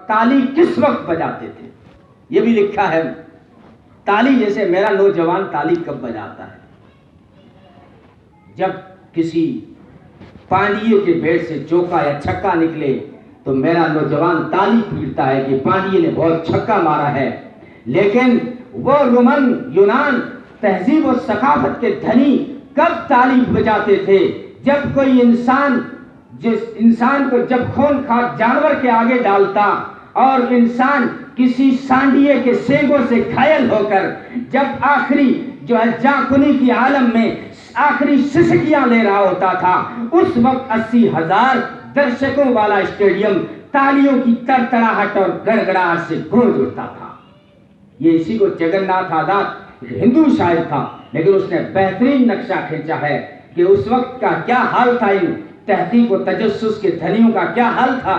تالی کس وقت بجاتے تھے یہ بھی لکھا ہے. تالی جیسے میرا نوجوان تالی کب بجاتا ہے؟ جب کسی پانڈیے کے بیٹ سے چوکا یا چھکا نکلے تو میرا نوجوان تالی پیٹتا ہے کہ پانڈیے نے بہت چھکا مارا ہے. لیکن وہ رومن یونان تہذیب و ثقافت کے دھنی کب تالی بجاتے تھے؟ جب کوئی انسان جس انسان کو جب خون خار جانور کے آگے ڈالتا اور انسان کسی سانڈیے کے سینگوں سے گھائل ہو کر جب آخری جو ہے جاں کی عالم میں آخری سسکیاں لے رہا ہوتا تھا، اس وقت 80,000 درشکوں والا اسٹیڈیم تالیوں کی تڑتڑاہٹ اور گڑگڑاہٹ سے گونج اٹھتا تھا. یہ اسی کو جگن ناتھ آزاد ہندو شاعر تھا، لیکن اس نے بہترین نقشہ کھینچا ہے کہ اس وقت کا کیا حال تھا، ان تحقیق و تجسس کے دھنیوں کا کیا حال تھا.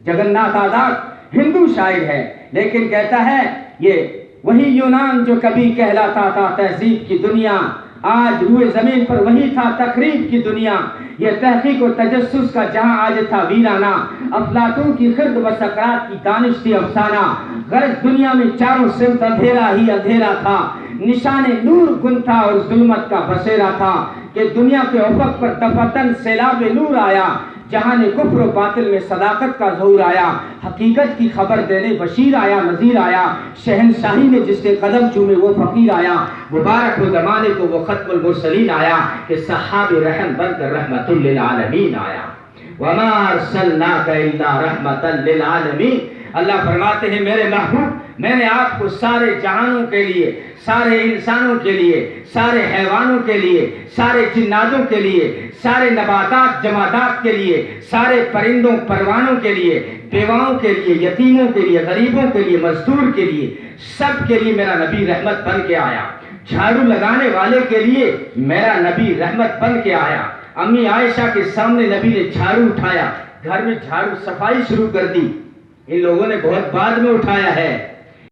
جگن ناتھ آزاد ہندو شاعر ہے، لیکن کہتا ہے یہ وہی یونان جو کبھی کہلاتا تھا تہذیب کی دنیا، آج روئے زمین پر وہی تھا تقریب کی دنیا. یہ تحقیق و تجسس کا جہاں آج تھا ویرانہ، افلاطون کی خرد و سقراط کی دانش تھی افسانہ. غرض دنیا میں چاروں سمت اندھیرا ہی اندھیرا تھا، نشان نور گن تھا اور ظلمت کا بسیرا تھا کہ دنیا کے افق پر دفعتاً سیلاب نور آیا. جہان کفر و باطل میں صداقت کا ظہور آیا، حقیقت کی خبر دینے بشیر آیا، نذیر آیا. شہنشاہی میں جس کے قدم چومے وہ فقیر آیا. مبارک ہو زمانے کو وہ ختم المرسلین آیا کہ صحاب رحم بن کر رحمت للعالمین آیا. وما ارسلناک الا رحمت للعالمین. اللہ فرماتے ہیں میرے محبوب میں نے آپ کو سارے جہانوں کے لیے، سارے انسانوں کے لیے، سارے حیوانوں کے لیے، سارے جناتوں کے لیے، سارے نباتات جمادات کے لیے، سارے پرندوں پروانوں کے لیے، بیواؤں کے لیے، یتیموں کے لیے، غریبوں کے لیے، مزدور کے لیے، سب کے لیے میرا نبی رحمت بن کے آیا. جھاڑو لگانے والے کے لیے میرا نبی رحمت بن کے آیا. امی عائشہ کے سامنے نبی نے جھاڑو اٹھایا، گھر میں جھاڑو صفائی شروع کر دی. ان لوگوں نے بہت بعد میں اٹھایا ہے.